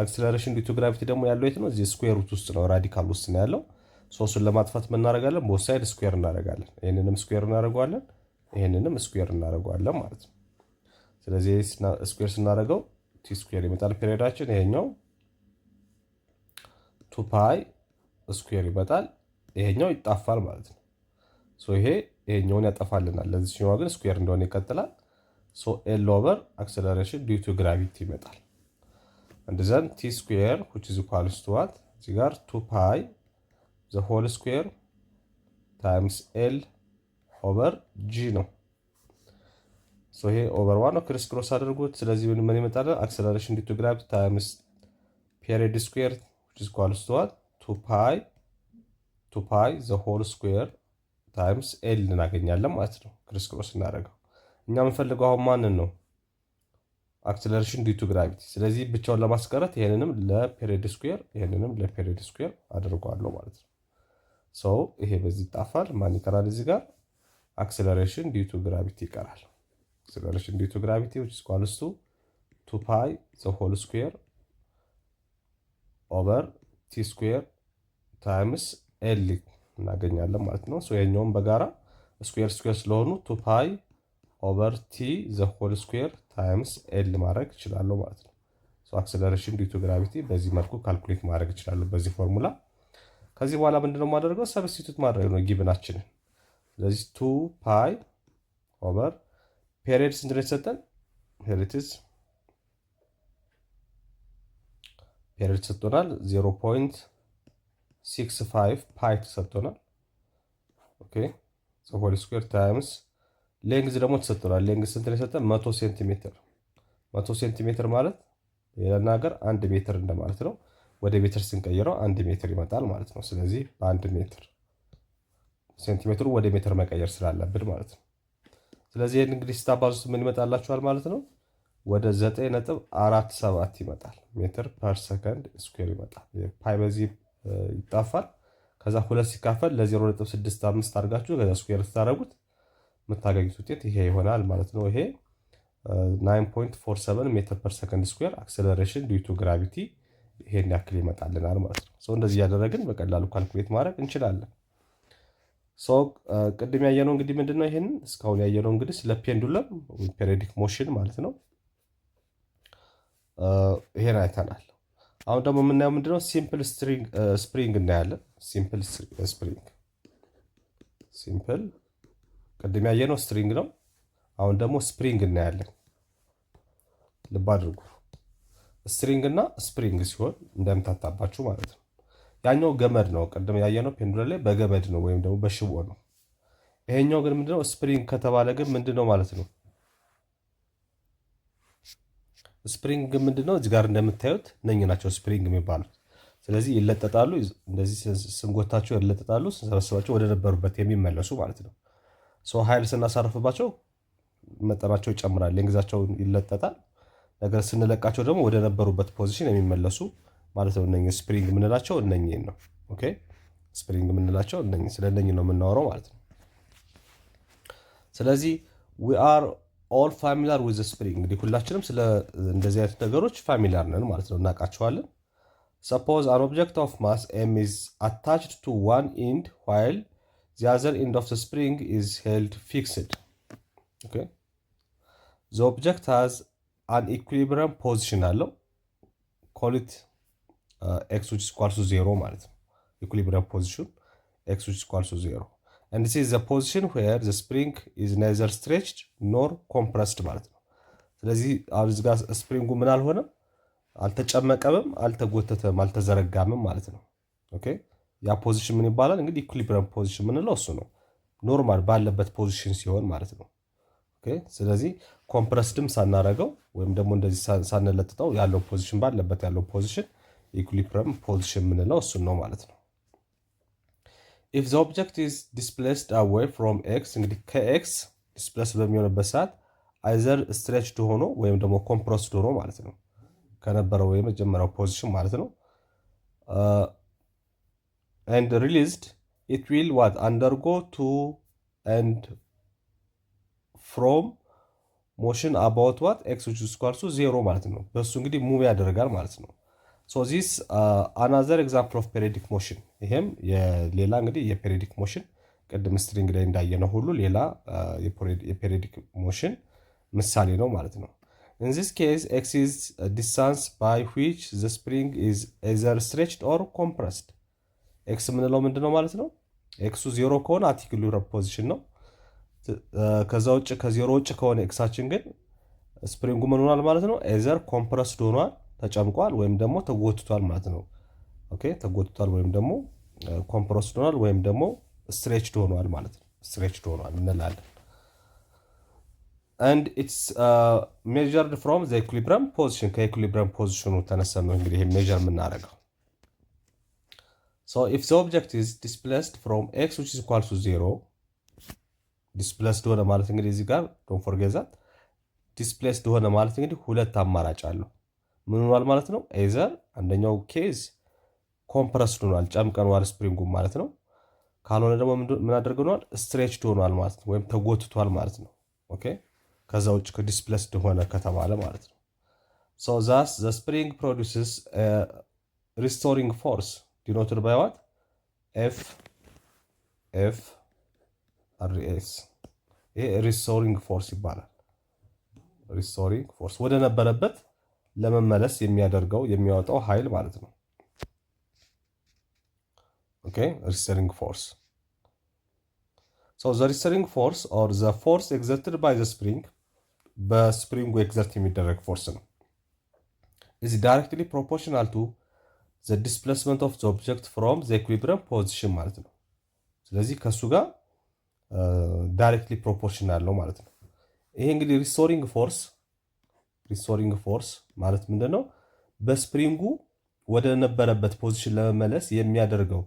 አክሰለሬሽን ዲው ቱ ግራቪቲ ደግሞ ያለው የት ነው? እዚህ ስኩዌር ሩት ውስጥ ነው፣ ራዲካል ውስጥ ነው ያለው። ሶ እሱን ለማጥፋት ምን እናደርጋለን? ቦት ሳይድ ስኩዌር እናደርጋለን። ይሄንንም ስኩዌር እናደርጋለን፣ ይሄንንም ስኩዌር እናደርጋለን ማለት ነው። ስለዚህ ስኩዌር ስናደርገው ቲ ስኩዌር ይመጣል ፔሪዳችን። ይሄኛው 2 ፓይ ስኩዌር ይመጣል፣ ይሄኛው ይጣፋል ማለት ነው። ሶ ይሄኛውን ያጠፋልናል። ለዚህኛው ግን ስኩዌር እንደሆነ ይቀጥላል። ሶ ኤል ኦቨር አክሰለሬሽን ዲው ቱ ግራቪቲ ይመጣል። እንደዛን ቲ ስኩዌር which is equal to what እዚህ ጋር 2 ፓይ ዘ ሆል ስኩዌር ታይምስ ኤል ኦቨር ጂ ነው። ይሄ ኦቨር ዋን ነው። ክሪስ ክሮስ አድርጉት። ስለዚህ ምን ይመጣል? አክሰለሬሽን ዲቱ ግራቪቲ ታይምስ ፔሪድ ስኩዌር which is equals to what? 2 ፓይ ዘ ሆል ስኩዌር ታይምስ ኤል እናገኛለን ማለት ነው። ክሪስ ክሮስ እናደርገው። እኛ የምንፈልገው አሁን ማንን ነው? አክሰለሬሽን ዲቱ ግራቪቲ። ስለዚህ ብቻውን ለማስቀረት ይሄንንም ለፔሪድ ስኩዌር ይሄንንም ለፔሪድ ስኩዌር አድርጓለሁ ማለት ነው። ይሄ በዚህ ይጣፋል። ማን ይቀራል እዚህ ጋር? አክሰለሬሽን ዲቱ ግራቪቲ ይቀራል። አክሰለሬሽን ዲቱ ግራቪቲ which is equals to 2 ፓይ ዘ ሆል ስኩዌር ኦቨር ቲ ስኩዌር ታይምስ ኤል እናገኛለን ማለት ነው። የኛውም በጋራ ስኩዌር ስኩዌር ስለሆኑ 2 ፓይ ኦቨር ቲ ዘ ሆል ስኩዌር ታይምስ ኤል ማድረግ እችላለሁ ማለት ነው። አክሰለሬሽን ዲቱ ግራቪቲ በዚህ መልኩ ካልኩሌት ማድረግ እችላለሁ በዚህ ፎርሙላ። ከዚህ በኋላ ምንድነው የማደርገው? ሰብስቲቱት ማድረግ ነው ጊቭናችንን። ስለዚህ 2 ፓይ ኦቨር ፔሪድ ስንት ነው የተሰጠን? ፔሪድ ሰጥቶናል 0.65 ፓይ ተሰጥቶናል። ኦኬ ሶ ሆል ስኩዌር ታይምስ ሌንግዝ ደግሞ ተሰጥቶናል። ሌንግዝ ስንት ነው የሰጠን? 100 ሴንቲሜትር። 100 ሴንቲሜትር ማለት ሌላ ነገር 1 ሜትር እንደማለት ነው። ወደ ሜትር ስንቀይረው 1 ሜትር ይመጣል ማለት ነው። ስለዚህ በ1 ሜትር ሴንቲሜትሩ ወደ ሜትር መቀየር ስላለብን ማለት ነው። ስለዚህ ይሄን እንግዲህ ስታባዙት ምን ይመጣላችኋል ማለት ነው? ወደ 9.47 ይመጣል። ሜትር ፐር ሰከንድ ስኩዌር ይመጣል። ፓይ በዚህ ይጣፋል። ከዛ 2 ሲካፈል ለ0.65 አድርጋችሁ ከዛ ስኩዌር ስታደርጉት የምታገኙት ውጤት ይሄ ይሆናል ማለት ነው። ይሄ 9.47 ሜትር ፐር ሰከንድ ስኩዌር አክሰለሬሽን ዲቱ ግራቪቲ ይሄን ያክል ይመጣልናል ማለት ነው። እንደዚህ ያደረግን በቀላሉ ካልኩሌት ማድረግ እንችላለን። ቅድም ያየነው እንግዲህ ምንድነው? ይሄን እስካሁን ያየነው እንግዲህ ስለ ፔንዱለም ፔሪዮዲክ ሞሽን ማለት ነው። ይሄን አይተናል። አሁን ደግሞ የምናየው ምንድነው? ሲምፕል ስፕሪንግ እናያለን። ሲምፕል ቅድም ያየነው ስትሪንግ ነው። አሁን ደግሞ ስፕሪንግ እናያለን። ልብ አድርጉ። ስትሪንግ እና ስፕሪንግ ሲሆን እንደምታታባችሁ ማለት ነው። ያኛው ገመድ ነው። ቅድም ያየነው ፔንዱለም ላይ በገመድ ነው ወይም ደግሞ በሽቦ ነው። ይሄኛው ግን ምንድነው? ስፕሪንግ ከተባለ ግን ምንድነው ማለት ነው? ስፕሪንግ ግን ምንድነው? እዚህ ጋር እንደምታዩት እነኚህ ናቸው ስፕሪንግ የሚባሉት። ስለዚህ ይለጠጣሉ። እንደዚህ ስንጎታቸው ይለጠጣሉ፣ ስንሰበስባቸው ወደ ነበሩበት የሚመለሱ ማለት ነው። ኃይል ስናሳርፍባቸው መጠናቸው ይጨምራል፣ ሌንግዛቸው ይለጠጣል። ነገር ስንለቃቸው ደግሞ ወደ ነበሩበት ፖዚሽን የሚመለሱ ማለት ነው። እነኚህ ስፕሪንግ የምንላቸው እነኚህን ነው። ኦኬ ስፕሪንግ የምንላቸው እነኚህ ስለ እነኚህ ነው የምናወራው ማለት ነው። ስለዚህ we are all familiar with the spring። እንግዲህ ሁላችንም ስለ እንደዚህ አይነት ነገሮች ፋሚሊያር ነን ማለት ነው፣ እናውቃቸዋለን። suppose an object of mass m is attached to one end while the other end of the spring is held fixed. Okay, the object has an equilibrium position አለው። call it x which is equal to 0 ማለት ነው። equilibrium position x which is equal to 0 and this is the position where the spring is neither stretched nor compressed ማለት ነው። ስለዚህ አሁን እዚህ ጋር ስፕሪንጉ ምን አልሆነም፣ አልተጨመቀምም፣ አልተጎተተም፣ አልተዘረጋምም ማለት ነው። ኦኬ ያ ፖዚሽን ምን ይባላል እንግዲህ? ኢኩሊብሪየም ፖዚሽን ምንለው እሱ ነው። ኖርማል ባለበት ፖዚሽን ሲሆን ማለት ነው። ኦኬ ስለዚህ ኮምፕረስድም ሳናረገው ወይም ደግሞ እንደዚህ ሳንለጥጠው ያለው ፖዚሽን ባለበት ያለው ፖዚሽን ኢኩሊብሪየም ፖዚሽን ምንለው እሱን ነው ማለት ነው። if the object is displaced away from x እንግዲህ ከኤክስ ዲስፕሌስ በሚሆንበት ሰዓት either stretched ሆኖ ወይም ደግሞ compressed ሆኖ ማለት ነው ከነበረው የመጀመሪያው ፖዚሽን ማለት ነው and released it will what undergo to and from motion about what x which is equal to 0 ማለት ነው። በሱ እንግዲህ ሙቭ ያደርጋል ማለት ነው። so this another example of periodic motion። ይሄም የሌላ እንግዲህ የፔሪዮዲክ ሞሽን ቅድም ስትሪንግ ላይ እንዳየነው ሁሉ ሌላ የፔሪዮዲክ ሞሽን ምሳሌ ነው ማለት ነው። in this case x is a distance by which the spring is either stretched or compressed። x ምንለው ምንድነው ማለት ነው? ኤክሱ 0 ከሆነ at equilibrium position ነው። ከዛ ውጭ ከ0 ውጭ ከሆነ ኤክሳችን ግን ስፕሪንጉ ምን ሆኗል ማለት ነው? either compressed ሆኗል ተጨምቋል ወይም ደግሞ ተጎትቷል ማለት ነው። ኦኬ ተጎትቷል ወይም ደግሞ ኮምፕረስድ ሆኗል ወይም ደግሞ ስትሬችድ ሆኗል ማለት ነው። ስትሬችድ ሆኗል እንላለን። and it's measured from the equilibrium position ከኢኩሊብሪየም ፖዚሽኑ ተነስተን ነው እንግዲህ ይሄ ሜጀር የምናደርገው። so if the object is displaced from x which is equal to 0 displaced ሆነ ማለት እንግዲህ እዚህ ጋር don't forget that displaced ሆነ ማለት እንግዲህ ሁለት አማራጭ አለው። ምን ሆኗል ማለት ነው? either አንደኛው ኬዝ ኮምፕረስድ ሆኗል ጨምቀኗል ስፕሪንጉ ማለት ነው። ካልሆነ ደግሞ ምን አድርገናል? ስትሬችድ ሆኗል ማለት ነው፣ ወይም ተጎትቷል ማለት ነው። ኦኬ ከዛ ውጭ ከዲስፕሌስድ ሆነ ከተባለ ማለት ነው። so thus the spring produces a restoring force denoted by what? f rs ይሄ restoring force ይባላል። restoring force ወደ ነበረበት ለመመለስ የሚያወጣው ኃይል ማለት ነው። ኦኬ restoring force. so the restoring force or the force exerted by the spring በስፕሪንጉ ኤግዘርት የሚደረግ ፎርስ ነው is directly proportional to the displacement of the object from the equilibrium position ማለት ነው። ስለዚህ ከሱ ጋር ዳይሬክትሊ ፕሮፖርሽናል ነው ማለት ነው። ይሄ እንግዲህ ሪስቶሪንግ ፎርስ ማለት ምንድነው? በስፕሪንጉ ወደ ነበረበት ፖዚሽን ለመመለስ የሚያደርገው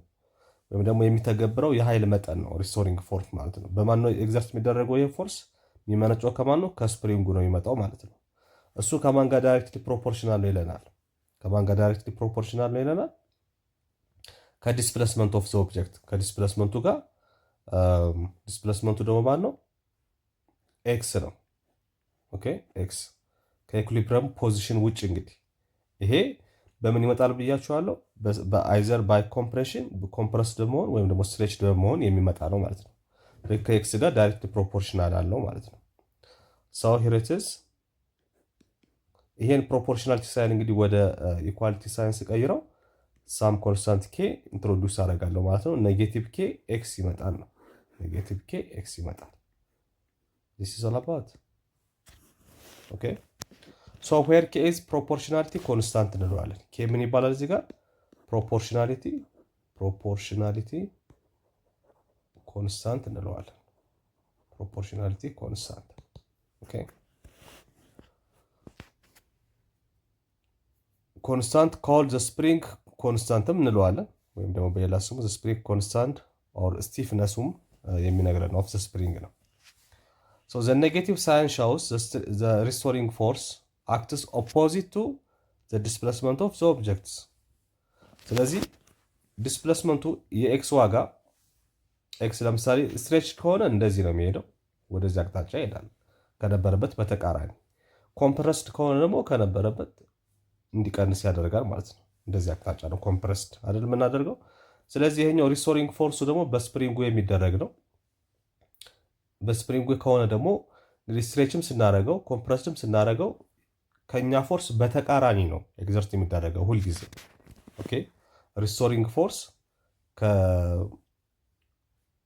ወይም ደግሞ የሚተገብረው የኃይል መጠን ነው ሪስቶሪንግ ፎርስ ማለት ነው። በማን ነው ኤግዘርት የሚደረገው? ይሄ ፎርስ የሚመነጨው ከማን ነው? ከስፕሪንጉ ነው የሚመጣው ማለት ነው። እሱ ከማን ጋር ዳይሬክትሊ ፕሮፖርሽናል ነው ይለናል? ከዲስፕሌስመንት ኦፍ ዘ ኦብጀክት ከዲስፕሌስመንቱ ጋር። ዲስፕሌስመንቱ ደግሞ ማን ነው? ኤክስ ነው። ኦኬ ኤክስ ከኢኩሊብሪየም ፖዚሽን ውጭ እንግዲህ ይሄ በምን ይመጣል ብያችኋለሁ? በአይዘር ባይ ኮምፕሬሽን ኮምፕረስድ በመሆን ወይም ደግሞ ስትሬችድ በመሆን የሚመጣ ነው ማለት ነው። ከኤክስ ጋር ዳይሬክት ፕሮፖርሽናል አለው ማለት ነው። so here it is ይሄን ፕሮፖርሽናሊቲ ሳይን እንግዲህ ወደ ኢኳሊቲ ሳይንስ ቀይረው ሳም ኮንስታንት ኬ ኢንትሮዱስ አደርጋለሁ ማለት ነው። ኔጌቲቭ ኬ ኤክስ ይመጣል ነው። ኔጌቲቭ ኬ ኤክስ ይመጣል። this is all about okay so where k is proportionality constant እንለዋለን። ኬ ምን ይባላል እዚህ ጋር? proportionality ኮንስታንት እንለዋለን። ፕሮፖርሽናሊቲ ኮንስታንት ኦኬ። ኮንስታንት ኮልድ ዘ ስፕሪንግ ኮንስታንትም እንለዋለን፣ ወይም ደግሞ በሌላ ስሙ ዘ ስፕሪንግ ኮንስታንት ኦር ስቲፍነሱም የሚነግረን ኦፍ ዘ ስፕሪንግ ነው። ሶ ዘ ኔጌቲቭ ሳይን ሾውስ ዘ ሪስቶሪንግ ፎርስ አክትስ ኦፖዚት ቱ ዘ ዲስፕሌስመንት ኦፍ ዘ ኦብጀክትስ። ስለዚህ ዲስፕሌስመንቱ የኤክስ ዋጋ ኤክስ ለምሳሌ ስትሬች ከሆነ እንደዚህ ነው የሚሄደው፣ ወደዚህ አቅጣጫ ይሄዳል ከነበረበት በተቃራኒ። ኮምፕረስድ ከሆነ ደግሞ ከነበረበት እንዲቀንስ ያደርጋል ማለት ነው። እንደዚህ አቅጣጫ ነው ኮምፕረስድ አይደል የምናደርገው። ስለዚህ ይሄኛው ሪስቶሪንግ ፎርሱ ደግሞ በስፕሪንጉ የሚደረግ ነው። በስፕሪንጉ ከሆነ ደግሞ እንግዲህ ስትሬችም ስናደርገው ኮምፕረስድም ስናደርገው ከኛ ፎርስ በተቃራኒ ነው ኤግዘርት የሚደረገው ሁልጊዜ። ኦኬ ሪስቶሪንግ ፎርስ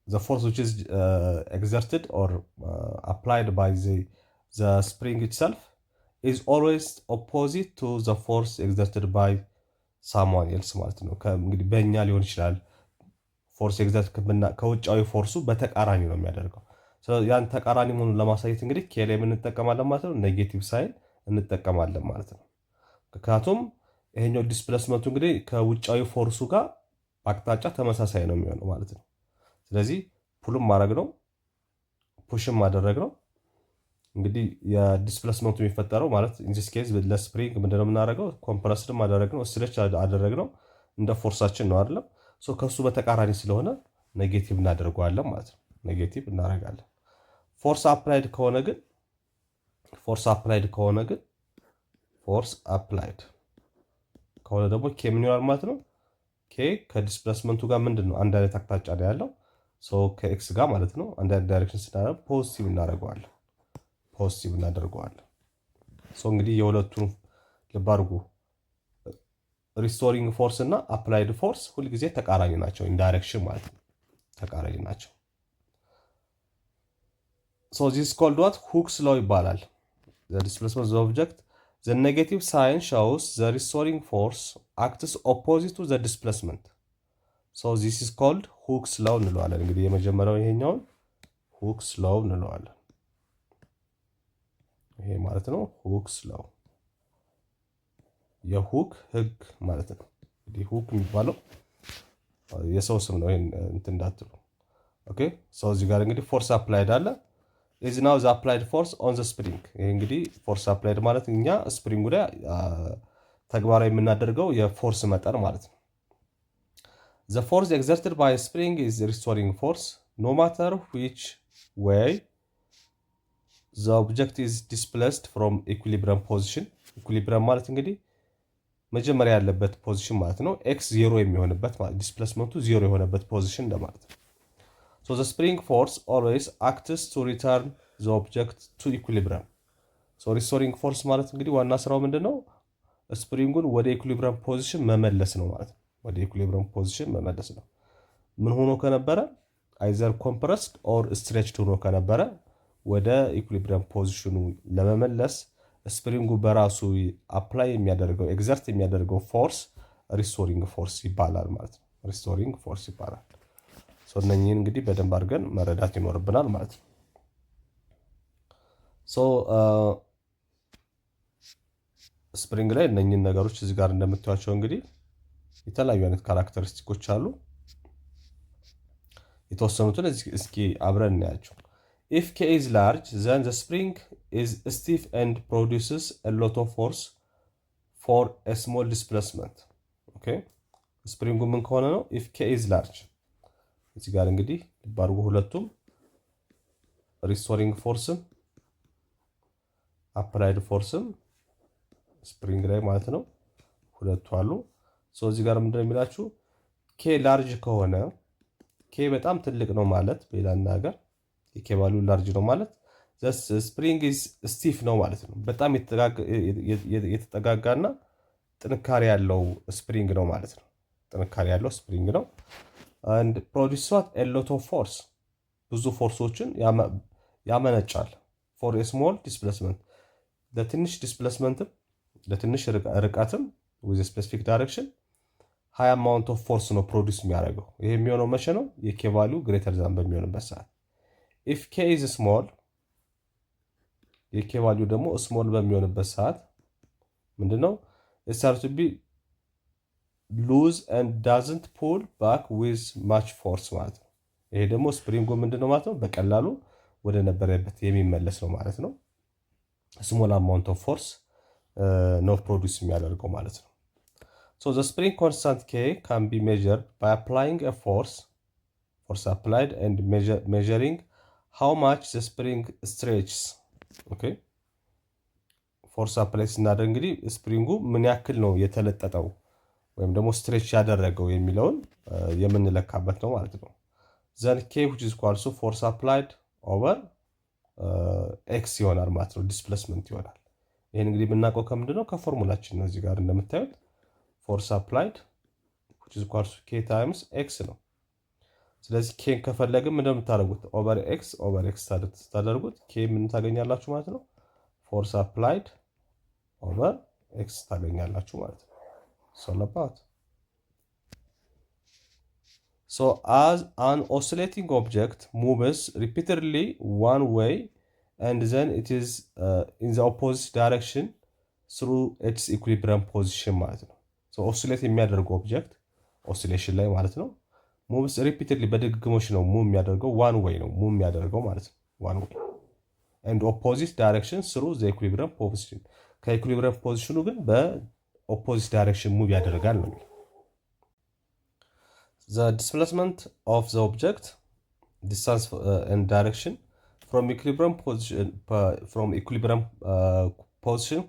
the force which is exerted or applied by the spring itself is always opposite to the force exerted by someone else ማለት ነው። እንግዲህ በእኛ ሊሆን ይችላል ፎርስ ኤግዘርት ከውጫዊ ፎርሱ በተቃራኒ ነው የሚያደርገው። ያን ተቃራኒ መሆኑን ለማሳየት እንግዲህ ኬ ላይ እንጠቀማለን ማለት ነው። ኔጌቲቭ ሳይን እንጠቀማለን ማለት ነው። ምክንያቱም ይሄኛው ዲስፕሌስመንቱ እንግዲህ ከውጫዊ ፎርሱ ጋር አቅጣጫ ተመሳሳይ ነው የሚሆነው ማለት ነው። ስለዚህ ፑልም ማድረግ ነው ፑሽም ማድረግ ነው። እንግዲህ የዲስፕሌስመንቱ የሚፈጠረው ማለት ኢን ዚስ ኬዝ ለስፕሪንግ ምንድነው የምናደርገው? ኮምፕረስድ ማድረግ ነው፣ ስትሬች አደረግ ነው፣ እንደ ፎርሳችን ነው አይደለም። ሶ ከሱ በተቃራኒ ስለሆነ ኔጌቲቭ እናደርገዋለን ማለት ነው። ኔጌቲቭ እናደርጋለን። ፎርስ አፕላይድ ከሆነ ግን ደግሞ ኬ ምን ይሆናል ማለት ነው? ኬ ከዲስፕሌስመንቱ ጋር ምንድነው አንድ አይነት አቅጣጫ ነው ያለው። ሶ ከኤክስ ጋር ማለት ነው አንድ አይነት ዳይሬክሽን ስናደርግ ፖዚቲቭ እናደርገዋለን። ሶ እንግዲህ የሁለቱን ልብ አድርጉ። ሪስቶሪንግ ፎርስ እና አፕላይድ ፎርስ ሁልጊዜ ተቃራኒ ናቸው፣ ኢንዳይሬክሽን ማለት ነው ተቃራኒ ናቸው። ሶ ዚስ ኮልድ ዋት ሁክስ ሎው ይባላል። ዘ ዲስፕሌስመንት ኦፍ ዘ ኦብጀክት ዘ ኔጌቲቭ ሳይን ሾውስ ዘ ሪስቶሪንግ ፎርስ አክትስ ኦፖዚት ቱ ዘ ዲስፕሌስመንት። ሶ ዚስ ኢዝ ኮልድ ሁክስ ሎው እንለዋለን። እንግዲህ የመጀመሪያው ይሄኛውን ሁክስ ሎው እንለዋለን። ይሄ ማለት ነው ሁክስ ሎው የሁክ ህግ ማለት ነው። እንግዲህ ሁክ የሚባለው የሰው ስም ነው። ይሄን እንትን እንዳትሉ። ኦኬ ሶ እዚህ ጋር እንግዲህ ፎርስ አፕላይድ አለ is now the applied force on the spring። ይሄ እንግዲህ ፎርስ አፕላይድ ማለት እኛ ስፕሪንጉ ላይ ተግባራዊ የምናደርገው የፎርስ መጠን ማለት ነው። the force exerted by a spring is restoring force no matter which way the object is displaced from equilibrium position። ኢኩሊብሪየም ማለት እንግዲህ መጀመሪያ ያለበት ፖዚሽን ማለት ነው። ኤክስ ዜሮ የሚሆንበት ማለት ዲስፕሌስመንቱ ዜሮ የሆነበት ፖዚሽን እንደማለት ነው። So the spring force always acts to return the object to equilibrium። So restoring force ማለት እንግዲህ ዋና ስራው ምንድነው? ስፕሪንጉን ወደ ኢኩሊብሪየም ፖዚሽን መመለስ ነው ማለት ነው። ወደ ኢኩሊብሪየም ፖዚሽን መመለስ ነው። ምን ሆኖ ከነበረ either compressed or stretched ሆኖ ከነበረ ወደ ኢኩሊብሪየም ፖዚሽኑ ለመመለስ ስፕሪንጉ በራሱ አፕላይ የሚያደርገው ኤግዘርት የሚያደርገው ፎርስ ሪስቶሪንግ ፎርስ ይባላል ማለት ነው። ሪስቶሪንግ ፎርስ ይባላል። ሶ እነኚህን እንግዲህ በደንብ አድርገን መረዳት ይኖርብናል ማለት ነው። ሶ ስፕሪንግ ላይ እነኚህን ነገሮች እዚህ ጋር እንደምታዩቸው እንግዲህ የተለያዩ አይነት ካራክተሪስቲኮች አሉ። የተወሰኑትን እስኪ አብረን እናያቸው። If K is large, then the spring is stiff and produces a lot of force for a small displacement. Okay? ስፕሪንጉ ምን ከሆነ ነው? If K is large እዚህ ጋር እንግዲህ ባርጉ ሁለቱም ሪስቶሪንግ ፎርስም አፕላይድ ፎርስም ስፕሪንግ ላይ ማለት ነው ሁለቱ አሉ። ሶ እዚህ ጋር ምንድነው የሚላችሁ? K ላርጅ ከሆነ K በጣም ትልቅ ነው ማለት በሌላ አነጋገር የኬ ቫልዩ ላርጅ ነው ማለት ስፕሪንግ ኢዝ ስቲፍ ነው ማለት ነው። በጣም የተጠጋጋና ጥንካሬ ያለው ስፕሪንግ ነው ማለት ነው። ጥንካሬ ያለው ስፕሪንግ ነው። and produce what a lot of force ብዙ ፎርሶችን ያመነጫል for a small displacement ለትንሽ ዲስፕሌስመንት ለትንሽ ርቀትም with a specific direction high amount of force ነው ፕሮዲዩስ የሚያደርገው። ይሄ የሚሆነው መቼ ነው? የኬ ቫልዩ ግሬተር ዛን በሚሆንበት ሰዓት። if K is small የኬ ቫልዩ ደግሞ ስሞል በሚሆንበት ሰዓት ምንድነው? it starts to be loose and doesn't pull back with much force ማለት ነው። ይሄ ደግሞ ስፕሪንጉ ምንድነው ማለት ነው? በቀላሉ ወደ ነበረበት የሚመለስ ነው ማለት ነው። ስሞል አማውንት ኦፍ ፎርስ ነው ፕሮዲዩስ የሚያደርገው ማለት ነው። so the spring constant K can be measured by applying a force applied and measuring how much the spring stretches። ኦኬ ፎርስ አፕላይ ስናደርግ እንግዲህ ስፕሪንጉ ምን ያክል ነው የተለጠጠው ወይም ደግሞ ስትሬች ያደረገው የሚለውን የምንለካበት ነው ማለት ነው። then K which is equal to force applied over x ይሆናል ማለት ነው። ዲስፕሌስመንት ይሆናል። ይሄን እንግዲህ የምናውቀው ከምንድን ነው? ከፎርሙላችን ነው። እዚህ ጋር እንደምታዩት force applied which is equal to K times x ነው። ስለዚህ ኬን ከፈለግን ምንድነው የምታደርጉት? ኦቨር ኤክስ ታደርጉት ኬ ምን ታገኛላችሁ ማለት ነው? ፎርስ አፕላይድ ኦቨር ኤክስ ታገኛላችሁ ማለት ነው። ሶለባት so as an oscillating object moves repeatedly one way and then it is in the opposite direction through its equilibrium position ማለት ነው። so oscillate የሚያደርገው ኦብጀክት ኦሲሌሽን ላይ ማለት ነው ሙቭስ ሪፒትድሊ በድግግሞሽ ነው ሙቭ የሚያደርገው ዋን ዌይ ነው ሙቭ የሚያደርገው ማለት ነው። ዋን ዌይ ኤንድ ኦፖዚት ዳይሬክሽን ስሩ ዘ ኢኩሊብሪየም ፖዚሽን ከኢኩሊብሪየም ፖዚሽኑ ግን በኦፖዚት ዳይሬክሽን ሙቭ ያደርጋል ነው። ዘ ዲስፕሌስመንት ኦፍ ዘ ኦብጀክት ዲስታንስ ኤንድ ዳይሬክሽን ፍሮም ኢኩሊብሪየም ፖዚሽን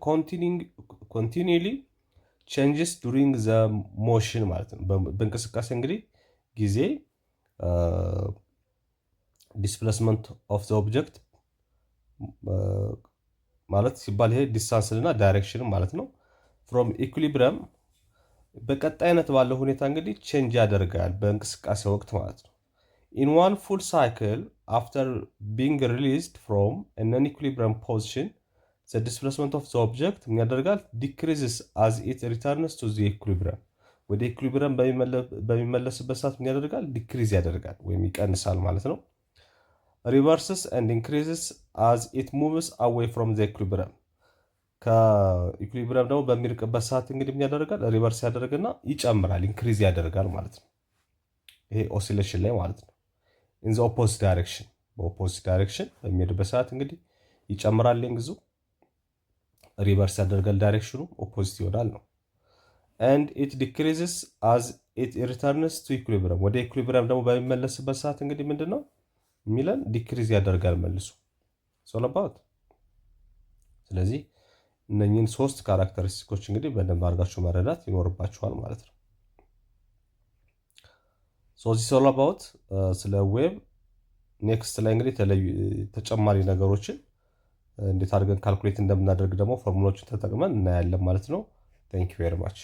ኮንቲኒዩሊ ቼንጅስ ዱሪንግ ዘ ሞሽን ማለት ነው። በእንቅስቃሴ እንግዲህ ጊዜ ዲስፕሌስመንት ኦፍ ዘ ኦብጀክት ማለት ሲባል ይሄ ዲስታንስና ዳይሬክሽን ማለት ነው። ፍሮም ኢኩሊብሪየም በቀጣይነት ባለው ሁኔታ እንግዲህ ቼንጅ ያደርጋል በእንቅስቃሴ ወቅት ማለት ነው። ኢን ዋን ፉል ሳይክል አፍተር ቢንግ ሪሊዝድ ፍሮም ነን ኢኩሊብሪየም ፖዚሽን ዘ ዲስፕሌስመንት ኦፍ ዘ ኦብጀክት ምን ያደርጋል? ዲክሪዝስ አዝ ኢት ሪተርንስ ቱ ዘ ኢኩሊብሪየም ወደ ኢኩሊብሪየም በሚመለስበት ሰዓት ምን ያደርጋል? ዲክሪዝ ያደርጋል ወይም ይቀንሳል ማለት ነው። ሪቨርስስ ኤንድ ኢንክሪዝስ አዝ ኢት ሙቭስ አዌይ ፍሮም ዘ ኢኩሊብሪየም። ከኢኩሊብሪየም ደግሞ በሚርቅበት ሰዓት እንግዲህ ምን ያደርጋል? ሪቨርስ ያደርግና ይጨምራል፣ ኢንክሪዝ ያደርጋል ማለት ነው። ይሄ ኦሲሌሽን ላይ ማለት ነው። ኢን ዘ ኦፖዚት ዳይሬክሽን፣ በኦፖዚት ዳይሬክሽን በሚሄድበት ሰዓት እንግዲህ ይጨምራል ሌንግዙ፣ ሪቨርስ ያደርጋል፣ ዳይሬክሽኑ ኦፖዚት ይሆናል ነው። ኤንድ ኢት ዲክሪዝስ አዝ ኢት ሪተርንስ ቱ ኢኩሊብሪየም። ወደ ኢኩሊብሪየም ደግሞ በሚመለስበት ሰዓት እንግዲህ ምንድን ነው የሚለን? ዲክሪዝ ያደርጋል መልሶ ሶለባት። ስለዚህ እነኚህን 3 ካራክተሪስቲኮች እንግዲህ በደንብ አድርጋችሁ መረዳት ይኖርባችኋል ማለት ነው። ዚስ ኦል አባውት ስለ ዌብ። ኔክስት ላይ እንግዲህ ተጨማሪ ነገሮችን እንዴት አድርገን ካልኩሌት እንደምናደርግ ደግሞ ፎርሙላዎችን ተጠቅመን እናያለን ማለት ነው። ቴንክ ዩ ቬሪ ማች